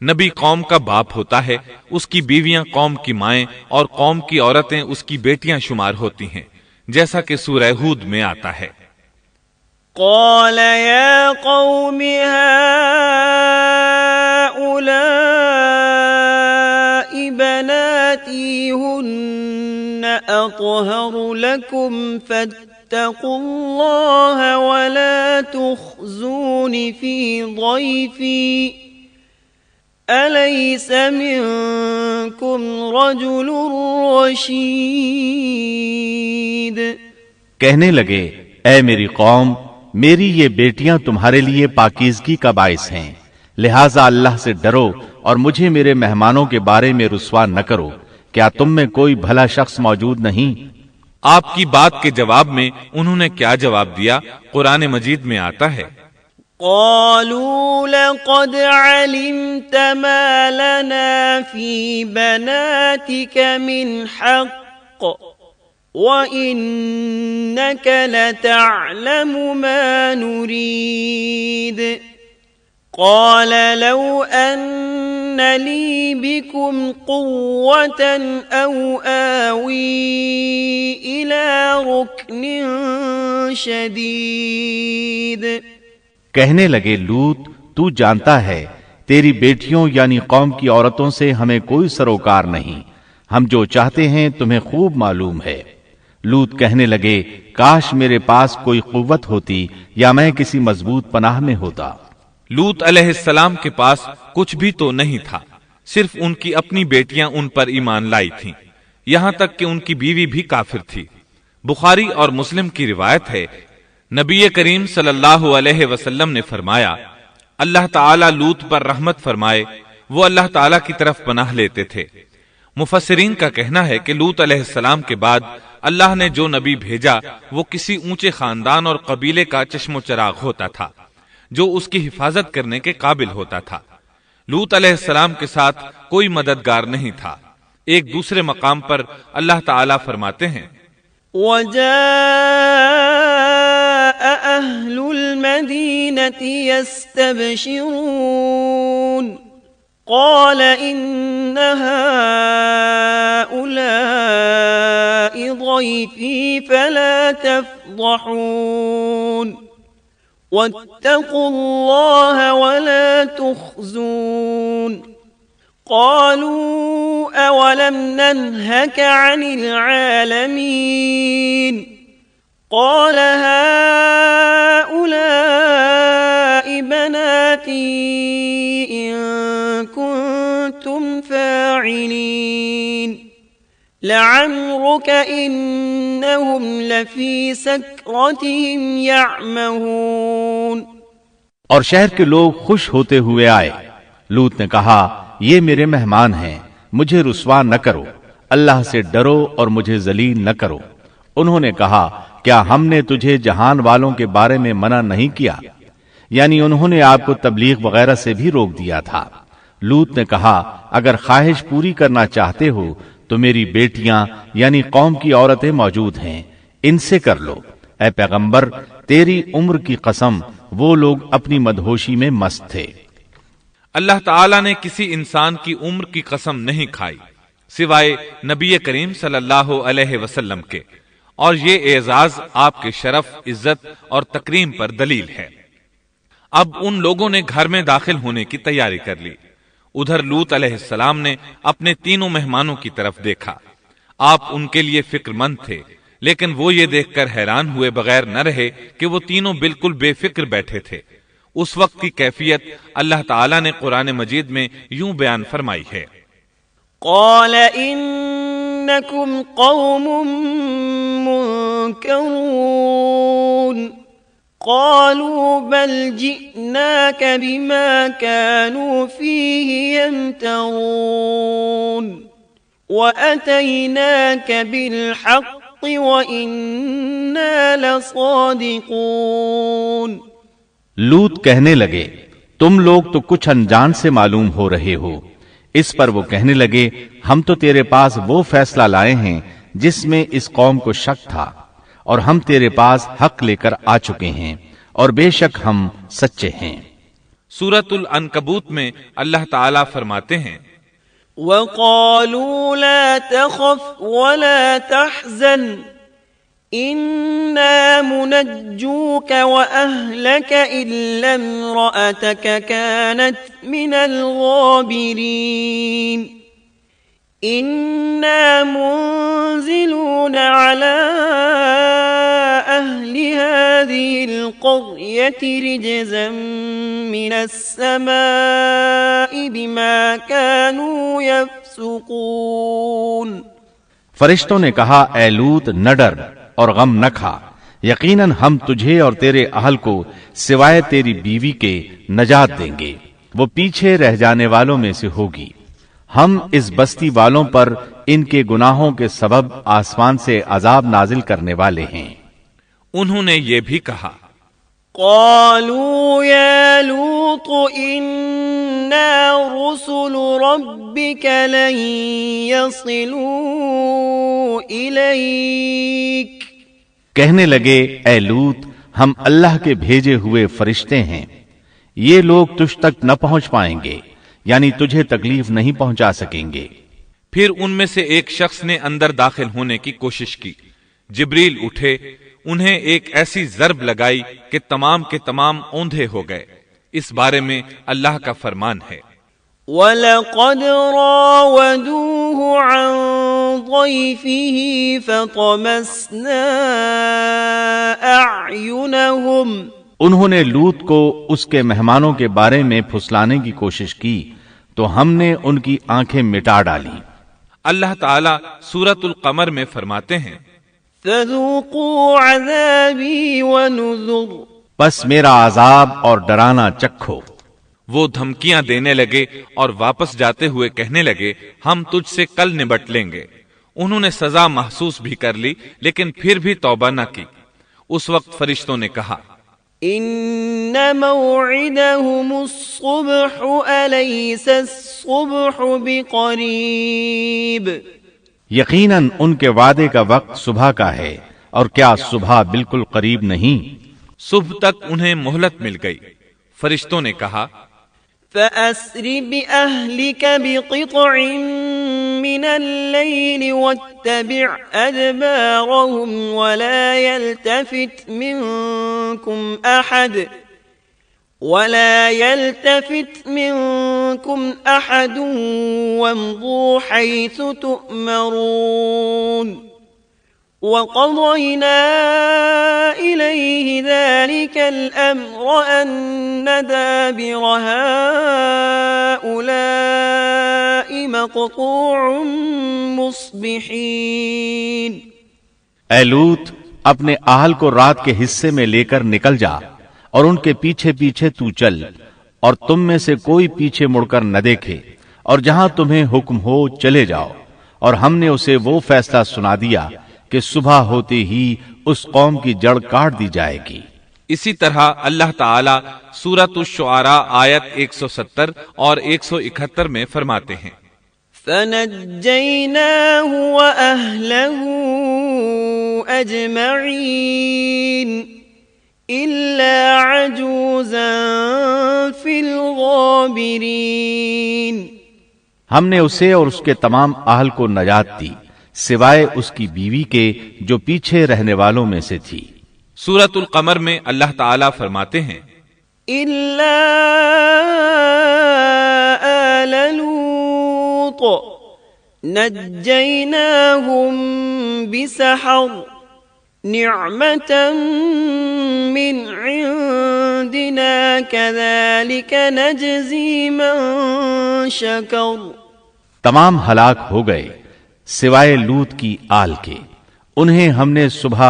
نبی قوم کا باپ ہوتا ہے، اس کی بیویاں قوم کی مائیں اور قوم کی عورتیں اس کی بیٹیاں شمار ہوتی ہیں، جیسا کہ سورہ ہود میں آتا ہے۔ قال يا قوم هؤلاء بناتي هن أطهر لكم فاتقوا الله ولا تخزون في ضيفي أليس منكم رجل رشيد۔ کہنے لگے اے میری قوم، میری یہ بیٹیاں تمہارے لیے پاکیزگی کا باعث ہیں، لہٰذا اللہ سے ڈرو اور مجھے میرے مہمانوں کے بارے میں رسوا نہ کرو۔ کیا تم میں کوئی بھلا شخص موجود نہیں؟ آپ کی بات کے جواب میں انہوں نے کیا جواب دیا؟ قرآن مجید میں آتا ہے قالوا لقد علمت ما لنا في بناتك من حق وإنك لتعلم ما نريد قال لو أن لي بكم قوة أو آوي إلى ركن شديد۔ کہنے لگے لوط، تو جانتا ہے تیری بیٹیوں یعنی قوم کی عورتوں سے ہمیں کوئی سروکار نہیں، ہم جو چاہتے ہیں تمہیں خوب معلوم ہے۔ لوط کہنے لگے کاش میرے پاس کوئی قوت ہوتی یا میں کسی مضبوط پناہ میں ہوتا۔ لوط علیہ السلام کے پاس کچھ بھی تو نہیں تھا، صرف ان کی اپنی بیٹیاں ان پر ایمان لائی تھیں، یہاں تک کہ ان کی بیوی بھی کافر تھی۔ بخاری اور مسلم کی روایت ہے، نبی کریم صلی اللہ علیہ وسلم نے فرمایا، اللہ تعالی لوط پر رحمت فرمائے، وہ اللہ تعالی کی طرف پناہ لیتے تھے۔ مفسرین کا کہنا ہے کہ لوط علیہ السلام کے بعد اللہ نے جو نبی بھیجا وہ کسی اونچے خاندان اور قبیلے کا چشم و چراغ ہوتا تھا جو اس کی حفاظت کرنے کے قابل ہوتا تھا۔ لوط علیہ السلام کے ساتھ کوئی مددگار نہیں تھا۔ ایک دوسرے مقام پر اللہ تعالی فرماتے ہیں وَجَاءَ أَهْلُ الْمَدِينَةِ يَسْتَبْشِرُونَ قَالَ إِنَّ هَؤُلَاءِ ضَيْفِي فَلَا تَفْضَحُونَ وَاتَّقُوا اللَّهَ وَلَا تُخْزُونَ قَالُوا أَوَلَمْ نَنْهَكَ عَنِ الْعَالَمِينَ قَالَ هَؤُلَاءِ بَنَاتِي إِن كُنتُمْ فَاعِلِينَ لَعَمْرُكَ إِنَّهُمْ لَفِي سَكْرَتِهِمْ يَعْمَهُونَ۔ اور شہر کے لوگ خوش ہوتے ہوئے آئے۔ لوط نے کہا یہ میرے مہمان ہیں، مجھے رسوا نہ کرو، اللہ سے ڈرو اور مجھے ذلیل نہ کرو۔ انہوں نے کہا کیا ہم نے تجھے جہان والوں کے بارے میں منع نہیں کیا؟ یعنی انہوں نے آپ کو تبلیغ وغیرہ سے بھی روک دیا تھا۔ لوط نے کہا اگر خواہش پوری کرنا چاہتے ہو تو میری بیٹیاں یعنی قوم کی عورتیں موجود ہیں، ان سے کر لو۔ اے پیغمبر تیری عمر کی قسم وہ لوگ اپنی مدہوشی میں مست تھے۔ اللہ تعالیٰ نے کسی انسان کی عمر کی قسم نہیں کھائی سوائے نبی کریم صلی اللہ علیہ وسلم کے، اور یہ اعزاز آپ کے شرف، عزت اور تکریم پر دلیل ہے۔ اب ان لوگوں نے گھر میں داخل ہونے کی تیاری کر لی۔ ادھر لوط علیہ السلام نے اپنے تینوں مہمانوں کی طرف دیکھا۔ آپ ان کے لیے فکر مند تھے، لیکن وہ یہ دیکھ کر حیران ہوئے بغیر نہ رہے کہ وہ تینوں بالکل بے فکر بیٹھے تھے۔ اس وقت کی کیفیت اللہ تعالیٰ نے قرآن مجید میں یوں بیان فرمائی ہے قال انکم قوم منکرون قالوا بل جئناك بما كانوا فيه يمترون وأتيناك بالحق وإنا لصادقون۔ لوط کہنے لگے تم لوگ تو کچھ انجان سے معلوم ہو رہے ہو۔ اس پر وہ کہنے لگے ہم تو تیرے پاس وہ فیصلہ لائے ہیں جس میں اس قوم کو شک تھا، اور ہم تیرے پاس حق لے کر آ چکے ہیں، اور بے شک ہم سچے ہیں۔ سورۃ العنکبوت میں اللہ تعالیٰ فرماتے ہیں وَقَالُوا لَا تَخَفْ وَلَا تَحْزَنْ إِنَّا مُنَجُّوكَ وَأَهْلَكَ إِلَّا امْرَأَتَكَ كَانَتْ مِنَ الْغَابِرِينَ إِنَّا مُنزِلُونَ عَلَى أَهْلِ هَذِهِ الْقَرْيَةِ رِجْزًا مِنَ السَّمَاءِ بِمَا كَانُوا يَفْسُقُونَ۔ فرشتوں نے کہا اے لوط نہ ڈر اور غم نہ کھا، یقیناً ہم تجھے اور تیرے اہل کو سوائے تیری بیوی کے نجات دیں گے، وہ پیچھے رہ جانے والوں میں سے ہوگی۔ ہم اس بستی والوں پر ان کے گناہوں کے سبب آسمان سے عذاب نازل کرنے والے ہیں۔ انہوں نے یہ بھی کہا قالوا يا لوط إنا رسل ربك لن يصلوا إليك، کہنے لگے اے لوط ہم اللہ کے بھیجے ہوئے فرشتے ہیں، یہ لوگ تجھ تک نہ پہنچ پائیں گے، یعنی تجھے تکلیف نہیں پہنچا سکیں گے۔ پھر ان میں سے ایک شخص نے اندر داخل ہونے کی کوشش کی، جبریل اٹھے، انہیں ایک ایسی ضرب لگائی کہ تمام کے تمام اوندھے ہو گئے۔ اس بارے میں اللہ کا فرمان ہے وَلَقَدْ رَاوَدُوهُ عَنْ ضَيْفِهِ فَطَمَسْنَا أَعْيُنَهُمْ، انہوں نے لوط کو اس کے مہمانوں کے بارے میں پھسلانے کی کوشش کی تو ہم نے ان کی آنکھیں مٹا ڈالی۔ اللہ تعالیٰ سورۃ القمر میں فرماتے ہیں فَذُوقُوا عَذَابِي وَنُذُرِ، پس میرا عذاب اور ڈرانا چکھو۔ وہ دھمکیاں دینے لگے اور واپس جاتے ہوئے کہنے لگے ہم تجھ سے کل نبٹ لیں گے۔ انہوں نے سزا محسوس بھی کر لی لیکن پھر بھی توبہ نہ کی۔ اس وقت فرشتوں نے کہا إِنَّ مَوْعِدَهُمُ الصُّبْحُ أَلَيْسَ الصُّبْحُ بِقَرِيبٍ، یقیناً ان کے وعدے کا وقت صبح کا ہے، اور کیا صبح بالکل قریب نہیں؟ صبح تک انہیں مہلت مل گئی۔ فرشتوں نے کہا فَأَسْرِ بِأَهْلِكَ بِقِطْعٍ مِّنَ اللَّيْلِ وَاتَّبِعْ أَدْبَارَهُمْ وَلَا يَلْتَفِتْ مِنكُمْ أَحَدٌ وَامْضُوا حَيْثُ تُؤْمَرُونَ، وَقَضَيْنَا إِلَيْهِ ذَلِكَ الْأَمْرَ أَنَّ دَابِرَ هَؤُلَاءِ مَقْطُوعٌ مُصْبِحِينَ۔ اے لوط اپنے اہل کو رات کے حصے میں لے کر نکل جا اور ان کے پیچھے پیچھے تو چل، اور تم میں سے کوئی پیچھے مڑ کر نہ دیکھے، اور جہاں تمہیں حکم ہو چلے جاؤ۔ اور ہم نے اسے وہ فیصلہ سنا دیا کہ صبح ہوتے ہی اس قوم کی جڑ کاٹ دی جائے گی۔ اسی طرح اللہ تعالیٰ سورۃ الشعراء آیت 170 اور 171 میں فرماتے ہیں فَنَجَّيْنَاهُ وَأَهْلَهُ أَجْمَعِينَ إِلَّا عَجُوزًا فِي الْغَابِرِينَ، ہم نے اسے اور اس کے تمام اہل کو نجات دی سوائے اس کی بیوی کے جو پیچھے رہنے والوں میں سے تھی۔ سورۃ القمر میں اللہ تعالیٰ فرماتے ہیں إِلَّا آلَ لُوطٍ نَجَّيْنَاهُمْ بِسَحَرٍ نِعْمَةً مِّنْ عِنْدِنَا كَذَلِكَ نَجْزِي مَنْ شَكَرَ، تمام ہلاک ہو گئے سوائے لوط کی آل کے، انہیں ہم نے صبح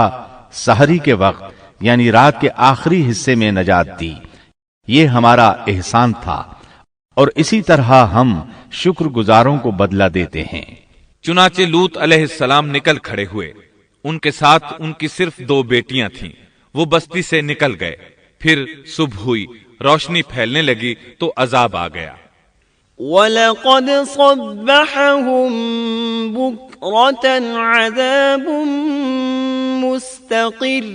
سحری کے وقت یعنی رات کے آخری حصے میں نجات دی، یہ ہمارا احسان تھا، اور اسی طرح ہم شکر گزاروں کو بدلہ دیتے ہیں۔ چنانچہ لوط علیہ السلام نکل کھڑے ہوئے، ان کے ساتھ ان کی صرف 2 بیٹیاں تھیں، وہ بستی سے نکل گئے۔ پھر صبح ہوئی، روشنی پھیلنے لگی تو عذاب آ گیا۔ وَلَقَدْ صَبَّحَهُم بُكْرَةً عَذَابٌ مُسْتَقِرٌّ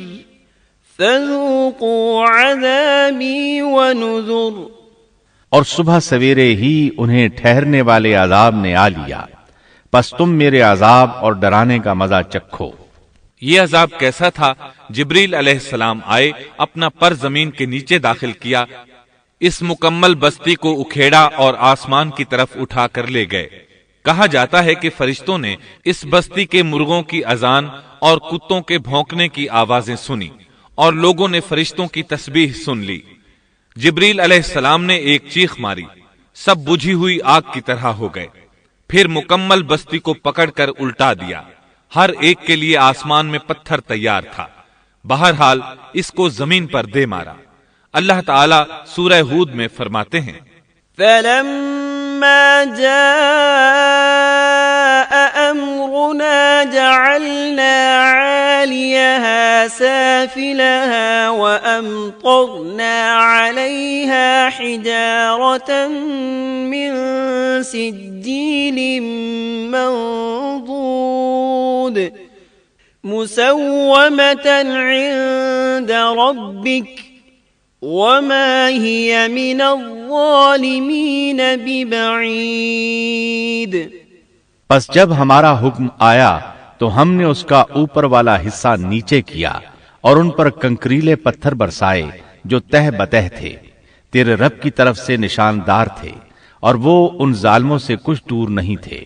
فَذُوقُوا عَذَابِي وَنُذُرِ، اور صبح سویرے ہی انہیں ٹھہرنے والے عذاب نے آ لیا، پس تم میرے عذاب اور ڈرانے کا مزہ چکھو۔ یہ عذاب کیسا تھا؟ جبریل علیہ السلام آئے، اپنا پر زمین کے نیچے داخل کیا، اس مکمل بستی کو اکھیڑا اور آسمان کی طرف اٹھا کر لے گئے۔ کہا جاتا ہے کہ فرشتوں نے اس بستی کے مرغوں کی اذان اور کتوں کے بھونکنے کی آوازیں سنی، اور لوگوں نے فرشتوں کی تسبیح سن لی۔ جبریل علیہ السلام نے ایک چیخ ماری، سب بجھی ہوئی آگ کی طرح ہو گئے، پھر مکمل بستی کو پکڑ کر الٹا دیا، ہر ایک کے لیے آسمان میں پتھر تیار تھا، بہرحال اس کو زمین پر دے مارا۔ اللہ تعالیٰ سورہ ہود میں فرماتے ہیں، فَلَمَّا جَاءَ أَمْرُنَا جَعَلْنَا عَالِيَهَا سَافِلَهَا وَأَمْطَرْنَا عَلَيْهَا حِجَارَةً مِّن سِجِّيلٍ مَّنضُودٍ مُّسَوَّمَةً عِندَ رَبِّكَ وَمَا هِيَ مِنَ الظَّالِمِينَ بِبَعِيدٍ۔ پس جب ہمارا حکم آیا تو ہم نے اس کا اوپر والا حصہ نیچے کیا اور ان پر کنکریلے پتھر برسائے جو تہ بتہ تھے، تیرے رب کی طرف سے نشاندار تھے، اور وہ ان ظالموں سے کچھ دور نہیں تھے۔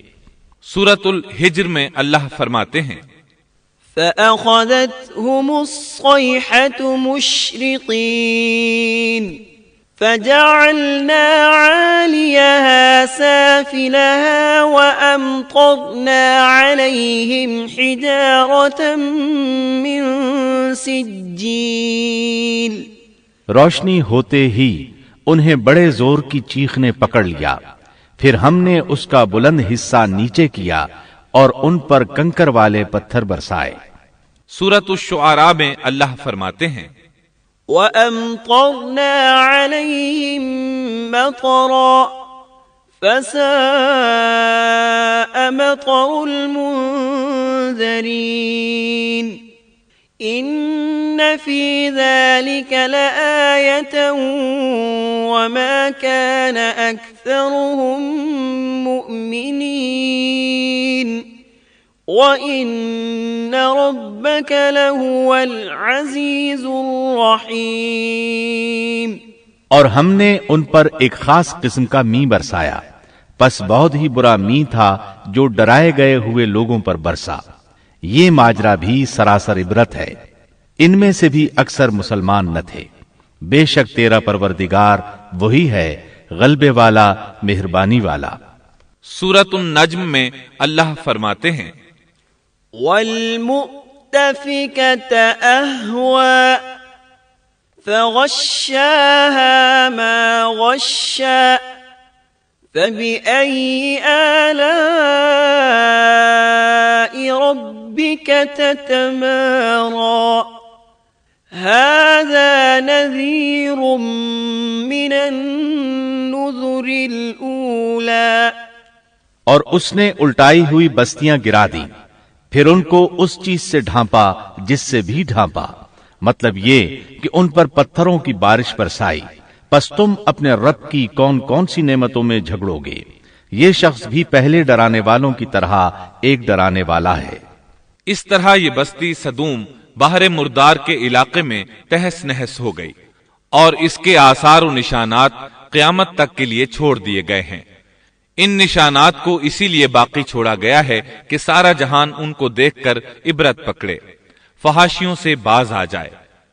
سورۃ الحجر میں اللہ فرماتے ہیں، فَأَخَذَتْهُمُ الصَّيْحَةُ مُشْرِقِينَ فَجَعَلْنَا عَالِيَهَا سَافِلَهَا وَأَمْطَرْنَا عَلَيْهِمْ حِجَارَةً مِّن سِجِّيلٍ۔ روشنی ہوتے ہی انہیں بڑے زور کی چیخ نے پکڑ لیا، پھر ہم نے اس کا بلند حصہ نیچے کیا اور ان پر کنکر والے پتھر برسائے۔ سورۃ الشعراء میں اللہ فرماتے ہیں، وَأَمْطَرْنَا عَلَيْهِمْ مَطَرًا فَسَاءَ مَطَرُ الْمُنذَرِينَ إِنَّ فِي ذَلِكَ لَآيَةً وَمَا كَانَ أَكْثَرُهُم مُؤْمِنِينَ وَإِنَّ رَبَّكَ لَهُوَ الْعَزِيزُ الرَّحِيمُ۔ اور ہم نے ان پر ایک خاص قسم کا می برسایا، پس بہت ہی برا می تھا جو ڈرائے گئے ہوئے لوگوں پر برسا۔ یہ ماجرا بھی سراسر عبرت ہے، ان میں سے بھی اکثر مسلمان نہ تھے۔ بے شک تیرا پروردگار وہی ہے، غلبے والا، مہربانی والا۔ سورۃ النجم میں اللہ فرماتے ہیں، وَالْمُؤْتَفِكَةَ أَهْوَىٰ فَغَشَّاهَا مَا غَشَّىٰ فَبِأَيِّ آلَاءِ رَبِّكَ تَتَمَارَىٰ هَٰذَا نَذِيرٌ مِّنَ النُّذُرِ الْأُولَىٰ۔ اور اس نے الٹائی ہوئی بستیاں گرا دیں، پھر ان کو اس چیز سے ڈھانپا جس سے بھی ڈھانپا، مطلب یہ کہ ان پر پتھروں کی بارش برسائی۔ پس تم اپنے رب کی کون کون سی نعمتوں میں جھگڑو گے؟ یہ شخص بھی پہلے ڈرانے والوں کی طرح ایک ڈرانے والا ہے۔ اس طرح یہ بستی سدوم باہر مردار کے علاقے میں تہس نہس ہو گئی، اور اس کے آثار و نشانات قیامت تک کے لیے چھوڑ دیے گئے ہیں۔ ان نشانات کو اسی لیے باقی چھوڑا گیا ہے کہ سارا جہان ان کو دیکھ کر عبرت پکڑے، فحاشیوں سے باز آ جائے،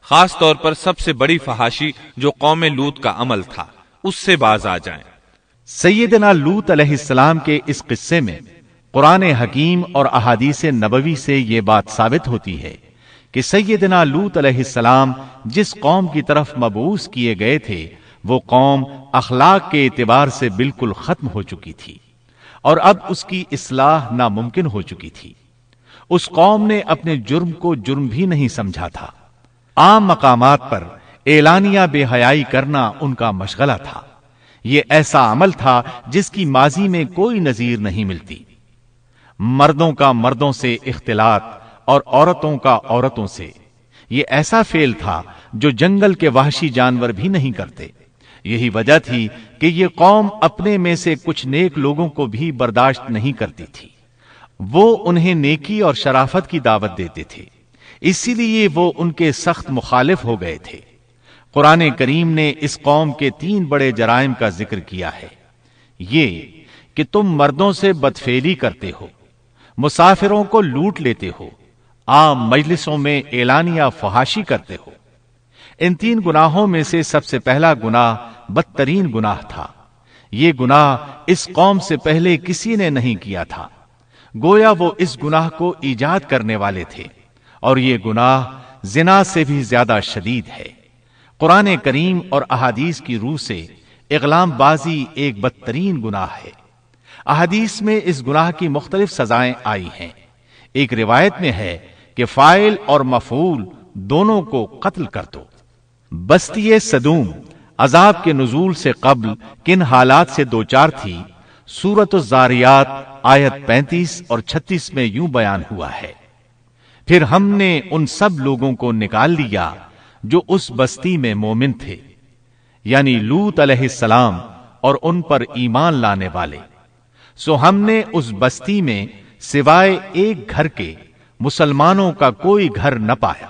خاص طور پر سب سے بڑی فحاشی جو قوم لوط کا عمل تھا اس سے باز آ جائیں۔ سیدنا لوط علیہ السلام کے اس قصے میں قرآن حکیم اور احادیث نبوی سے یہ بات ثابت ہوتی ہے کہ سیدنا لوط علیہ السلام جس قوم کی طرف مبعوث کیے گئے تھے وہ قوم اخلاق کے اعتبار سے بالکل ختم ہو چکی تھی، اور اب اس کی اصلاح ناممکن ہو چکی تھی۔ اس قوم نے اپنے جرم کو جرم بھی نہیں سمجھا تھا۔ عام مقامات پر اعلانیہ بے حیائی کرنا ان کا مشغلہ تھا۔ یہ ایسا عمل تھا جس کی ماضی میں کوئی نظیر نہیں ملتی۔ مردوں کا مردوں سے اختلاط اور عورتوں کا عورتوں سے، یہ ایسا فعل تھا جو جنگل کے وحشی جانور بھی نہیں کرتے۔ یہی وجہ تھی کہ یہ قوم اپنے میں سے کچھ نیک لوگوں کو بھی برداشت نہیں کرتی تھی، وہ انہیں نیکی اور شرافت کی دعوت دیتے تھے، اسی لیے وہ ان کے سخت مخالف ہو گئے تھے۔ قرآن کریم نے اس قوم کے 3 بڑے جرائم کا ذکر کیا ہے، یہ کہ تم مردوں سے بدفعلی کرتے ہو، مسافروں کو لوٹ لیتے ہو، عام مجلسوں میں اعلانیہ فحاشی کرتے ہو۔ ان 3 گناہوں میں سے سب سے پہلا گناہ بدترین گناہ تھا۔ یہ گناہ اس قوم سے پہلے کسی نے نہیں کیا تھا، گویا وہ اس گناہ کو ایجاد کرنے والے تھے، اور یہ گناہ زنا سے بھی زیادہ شدید ہے۔ قرآن کریم اور احادیث کی روح سے اغلام بازی ایک بدترین گناہ ہے۔ احادیث میں اس گناہ کی مختلف سزائیں آئی ہیں۔ ایک روایت میں ہے کہ فاعل اور مفعول دونوں کو قتل کر دو۔ بستی سدوم عذاب کے نزول سے قبل کن حالات سے دوچار تھی، سورۃ الزاریات آیت 35 اور 36 میں یوں بیان ہوا ہے، پھر ہم نے ان سب لوگوں کو نکال لیا جو اس بستی میں مومن تھے، یعنی لوط علیہ السلام اور ان پر ایمان لانے والے، سو ہم نے اس بستی میں سوائے ایک گھر کے مسلمانوں کا کوئی گھر نہ پایا۔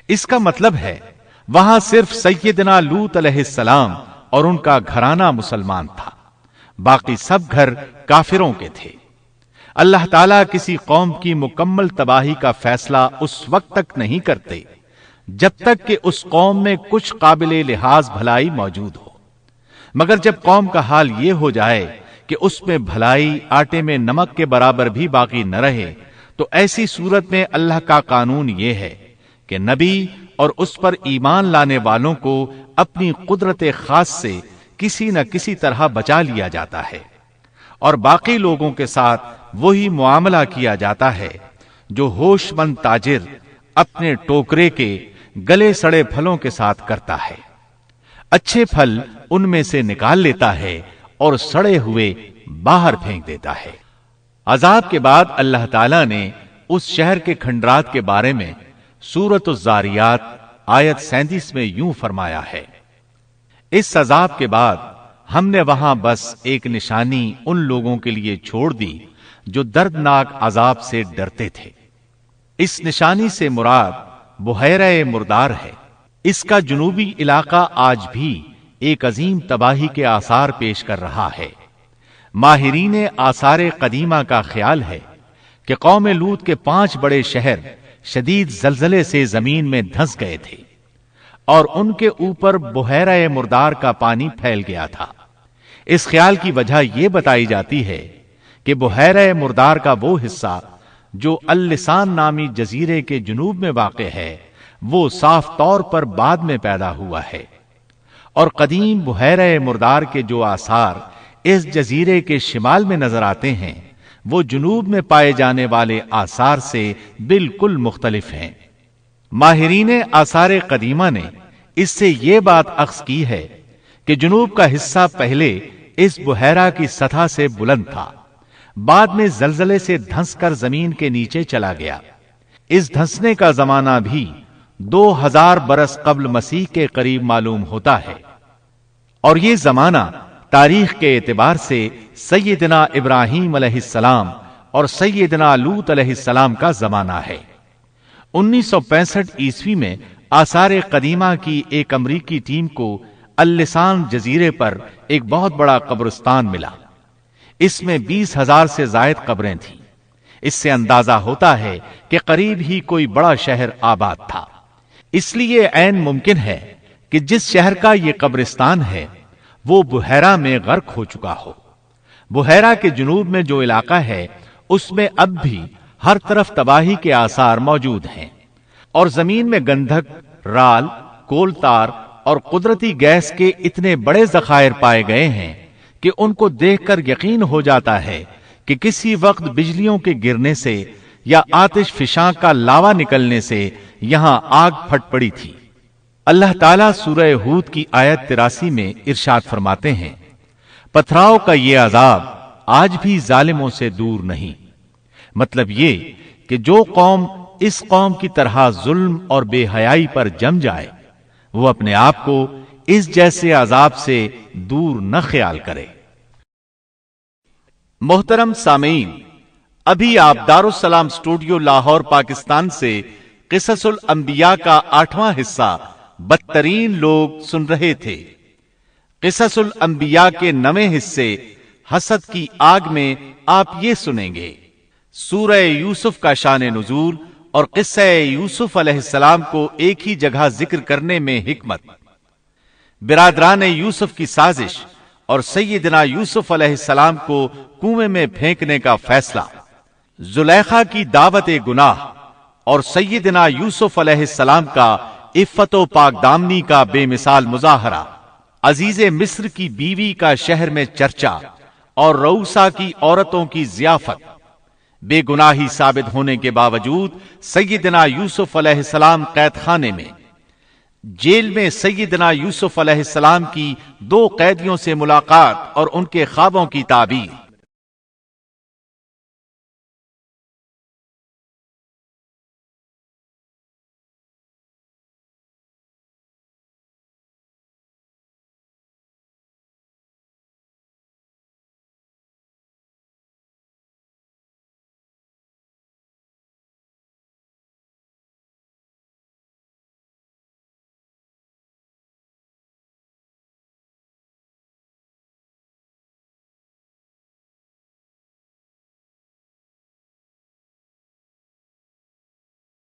اس کا مطلب ہے وہاں صرف سیدنا لوط علیہ السلام اور ان کا گھرانہ مسلمان تھا، باقی سب گھر کافروں کے تھے۔ اللہ تعالیٰ کسی قوم کی مکمل تباہی کا فیصلہ اس وقت تک نہیں کرتے جب تک کہ اس قوم میں کچھ قابل لحاظ بھلائی موجود ہو، مگر جب قوم کا حال یہ ہو جائے کہ اس میں بھلائی آٹے میں نمک کے برابر بھی باقی نہ رہے، تو ایسی صورت میں اللہ کا قانون یہ ہے کہ نبی اور اس پر ایمان لانے والوں کو اپنی قدرت خاص سے کسی نہ کسی طرح بچا لیا جاتا ہے، اور باقی لوگوں کے ساتھ وہی معاملہ کیا جاتا ہے جو ہوش مند تاجر اپنے ٹوکرے کے گلے سڑے پھلوں کے ساتھ کرتا ہے۔ اچھے پھل ان میں سے نکال لیتا ہے اور سڑے ہوئے باہر پھینک دیتا ہے۔ عذاب کے بعد اللہ تعالیٰ نے اس شہر کے کھنڈرات کے بارے میں سورۃ الزاریات آیت 37 میں یوں فرمایا ہے، اس عذاب کے بعد ہم نے وہاں بس ایک نشانی ان لوگوں کے لیے چھوڑ دی جو دردناک عذاب سے ڈرتے تھے۔ اس نشانی سے مراد بحیرہ مردار ہے۔ اس کا جنوبی علاقہ آج بھی ایک عظیم تباہی کے آثار پیش کر رہا ہے۔ ماہرین آثار قدیمہ کا خیال ہے کہ قوم لوط کے 5 بڑے شہر شدید زلزلے سے زمین میں دھنس گئے تھے، اور ان کے اوپر بحیرہ مردار کا پانی پھیل گیا تھا۔ اس خیال کی وجہ یہ بتائی جاتی ہے کہ بحیرہ مردار کا وہ حصہ جو السلام نامی جزیرے کے جنوب میں واقع ہے، وہ صاف طور پر بعد میں پیدا ہوا ہے، اور قدیم بحیرہ مردار کے جو آثار اس جزیرے کے شمال میں نظر آتے ہیں وہ جنوب میں پائے جانے والے آثار سے بالکل مختلف ہیں۔ ماہرین آثار قدیمہ نے اس سے یہ بات اخذ کی ہے کہ جنوب کا حصہ پہلے اس بحیرہ کی سطح سے بلند تھا، بعد میں زلزلے سے دھنس کر زمین کے نیچے چلا گیا۔ اس دھنسنے کا زمانہ بھی 2000 برس قبل مسیح کے قریب معلوم ہوتا ہے، اور یہ زمانہ تاریخ کے اعتبار سے سیدنا ابراہیم علیہ السلام اور سیدنا لوط علیہ السلام کا زمانہ ہے۔ 1965 عیسوی میں آثار قدیمہ کی ایک امریکی ٹیم کو اللسان جزیرے پر ایک بہت بڑا قبرستان ملا۔ اس میں 20,000 سے زائد قبریں تھیں۔ اس سے اندازہ ہوتا ہے کہ قریب ہی کوئی بڑا شہر آباد تھا۔ اس لیے عین ممکن ہے کہ جس شہر کا یہ قبرستان ہے وہ بحیرہ میں غرق ہو چکا ہو۔ بحیرہ کے جنوب میں جو علاقہ ہے اس میں اب بھی ہر طرف تباہی کے آثار موجود ہیں، اور زمین میں گندھک، رال، کول تار اور قدرتی گیس کے اتنے بڑے ذخائر پائے گئے ہیں کہ ان کو دیکھ کر یقین ہو جاتا ہے کہ کسی وقت بجلیوں کے گرنے سے یا آتش فشاں کا لاوا نکلنے سے یہاں آگ پھٹ پڑی تھی۔ اللہ تعالیٰ سورہ ہود کی آیت 83 میں ارشاد فرماتے ہیں، پتھراؤ کا یہ عذاب آج بھی ظالموں سے دور نہیں۔ مطلب یہ کہ جو قوم اس قوم کی طرح ظلم اور بے حیائی پر جم جائے وہ اپنے آپ کو اس جیسے عذاب سے دور نہ خیال کرے۔ محترم سامعین، ابھی آپ دارالسلام اسٹوڈیو لاہور پاکستان سے قصص الانبیاء کا 8واں حصہ بدترین لوگ سن رہے تھے۔ قصص الانبیاء کے 9ویں حصے حسد کی آگ میں آپ یہ سنیں گے۔ سورہ یوسف کا شان نزول اور قصہ یوسف علیہ السلام کو ایک ہی جگہ ذکر کرنے میں حکمت، برادران یوسف کی سازش اور سیدنا یوسف علیہ السلام کو کنویں میں پھینکنے کا فیصلہ، زلیخا کی دعوت گناہ اور سیدنا یوسف علیہ السلام کا عفت و پاک دامنی کا بے مثال مظاہرہ، عزیز مصر کی بیوی کا شہر میں چرچا اور روسا کی عورتوں کی ضیافت، بے گناہی ثابت ہونے کے باوجود سیدنا یوسف علیہ السلام قید خانے میں، جیل میں سیدنا یوسف علیہ السلام کی 2 قیدیوں سے ملاقات اور ان کے خوابوں کی تعبیر،